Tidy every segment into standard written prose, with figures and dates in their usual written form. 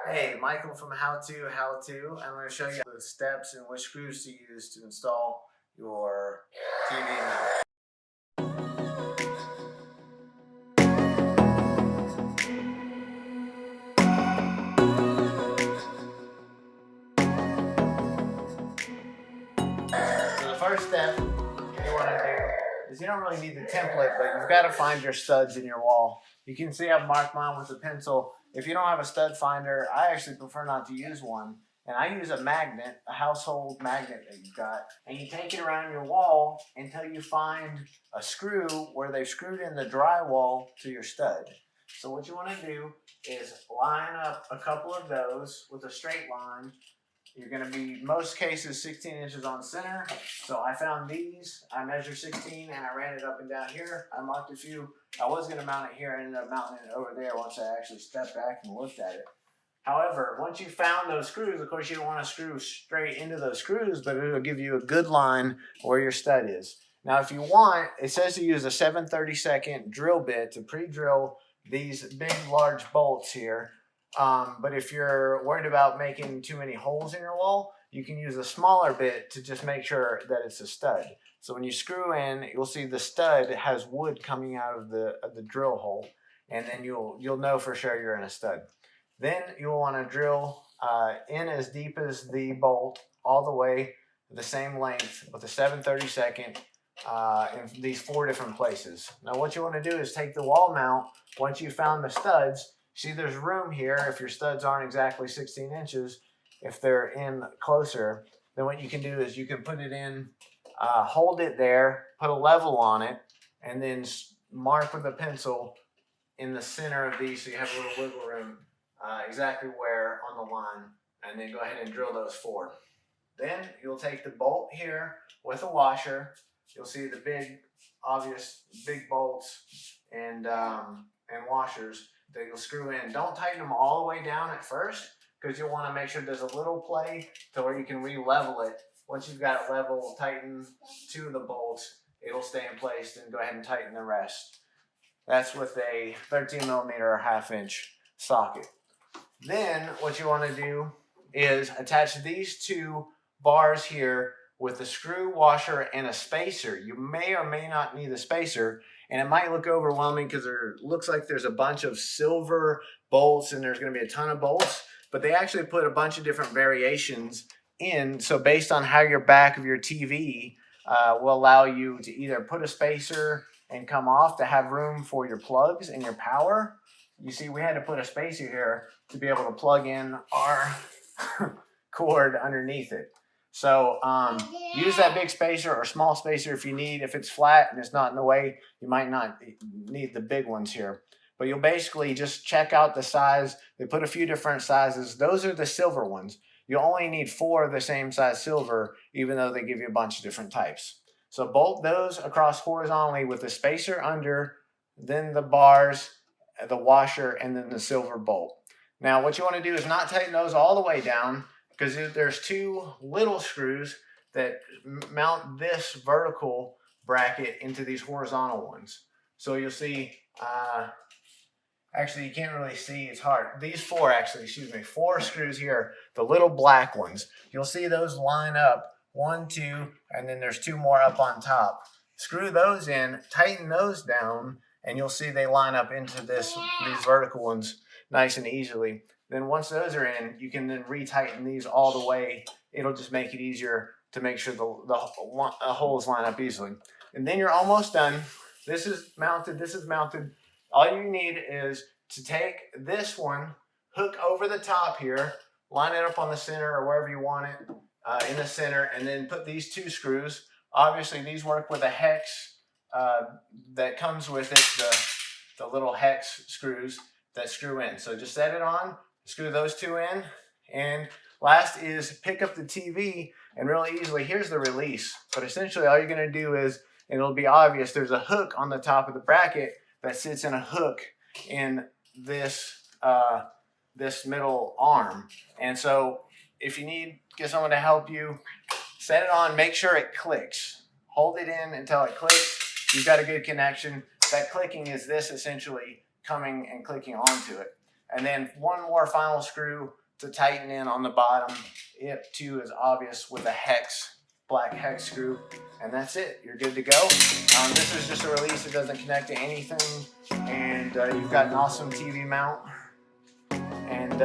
Hey, Michael from How To. I'm going to show you the steps and which screws to use to install your TV mount. So the first step you want to do is you don't really need the template, but you've got to find your studs in your wall. You can see I've marked mine with a pencil. If you don't have a stud finder, I actually prefer not to use one. And I use a magnet, a household magnet that you've got. And you take it around your wall until you find a screw where they've screwed in the drywall to your stud. So what you want to do is line up a couple of those with a straight line. You're going to be, most cases, 16 inches on center. So I found these. I measured 16 and I ran it up and down here. I marked a few. I was going to mount it here. I ended up mounting it over there once I actually stepped back and looked at it. However, once you found those screws, of course, you don't want to screw straight into those screws, but it'll give you a good line where your stud is. Now, if you want, it says to use a 7/32 drill bit to pre-drill these big, large bolts here. But if you're worried about making too many holes in your wall, you can use a smaller bit to just make sure that it's a stud. So when you screw in, you'll see the stud has wood coming out of the drill hole, and then you'll know for sure you're in a stud. Then you'll want to drill in as deep as the bolt, all the way the same length with a 7/32 in these 4 different places. Now what you want to do is take the wall mount. Once you found the studs, see there's room here if your studs aren't exactly 16 inches. If they're in closer, then what you can do is you can put it in, hold it there, put a level on it, and then mark with a pencil in the center of these so you have a little wiggle room exactly where on the line, and then go ahead and drill those 4. Then you'll take the bolt here with a washer. You'll see the big, obvious big bolts and washers that you'll screw in. Don't tighten them all the way down at first, because you'll want to make sure there's a little play to where you can re-level it. Once you've got it level, tighten 2 of the bolts. It'll stay in place. Then go ahead and tighten the rest. That's with a 13mm or 1/2 inch socket. Then what you want to do is attach these 2 bars here with a screw, washer, and a spacer. You may or may not need a spacer, and it might look overwhelming because there looks like there's a bunch of silver bolts and there's going to be a ton of bolts, but they actually put a bunch of different variations in. So based on how your back of your TV will allow you to either put a spacer and come off to have room for your plugs and your power. You see, we had to put a spacer here to be able to plug in our cord underneath it. So use that big spacer or small spacer if you need. If it's flat and it's not in the way, you might not need the big ones here. But you'll basically just check out the size. They put a few different sizes. Those are the silver ones. You only need 4 of the same size silver, even though they give you a bunch of different types. So bolt those across horizontally with the spacer under, then the bars, the washer, and then the silver bolt. Now what you want to do is not tighten those all the way down, because there's 2 little screws that mount this vertical bracket into these horizontal ones. So you'll see, actually you can't really see, it's hard. These 4 4 screws here, the little black ones. You'll see those line up, 1, 2, and then there's 2 more up on top. Screw those in, tighten those down, and you'll see they line up into these vertical ones nice and easily. Then once those are in, you can then retighten these all the way. It'll just make it easier to make sure the holes line up easily. And then you're almost done. This is mounted. All you need is to take this one, hook over the top here, line it up on the center or wherever you want it in the center, and then put these 2 screws. Obviously, these work with a hex that comes with it, the little hex screws that screw in. So just set it on, screw those 2 in, and last is pick up the TV, and really easily, here's the release. But essentially all you're going to do is, and it'll be obvious, there's a hook on the top of the bracket that sits in a hook in this this middle arm. And so if you need, get someone to help you, set it on, make sure it clicks. Hold it in until it clicks. You've got a good connection. That clicking is this essentially coming and clicking onto it. And then one more final screw to tighten in on the bottom. It too is obvious with a black hex screw. And that's it, you're good to go. This is just a release, it doesn't connect to anything. And you've got an awesome TV mount. And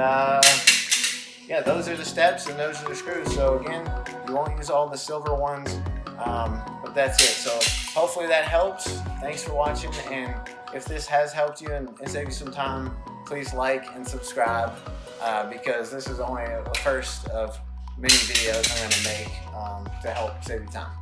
yeah, those are the steps and those are the screws. So again, you won't use all the silver ones, but that's it. So hopefully that helps. Thanks for watching, and if this has helped you and saved you some time, please like and subscribe, because this is only the first of many videos I'm going to make to help save you time.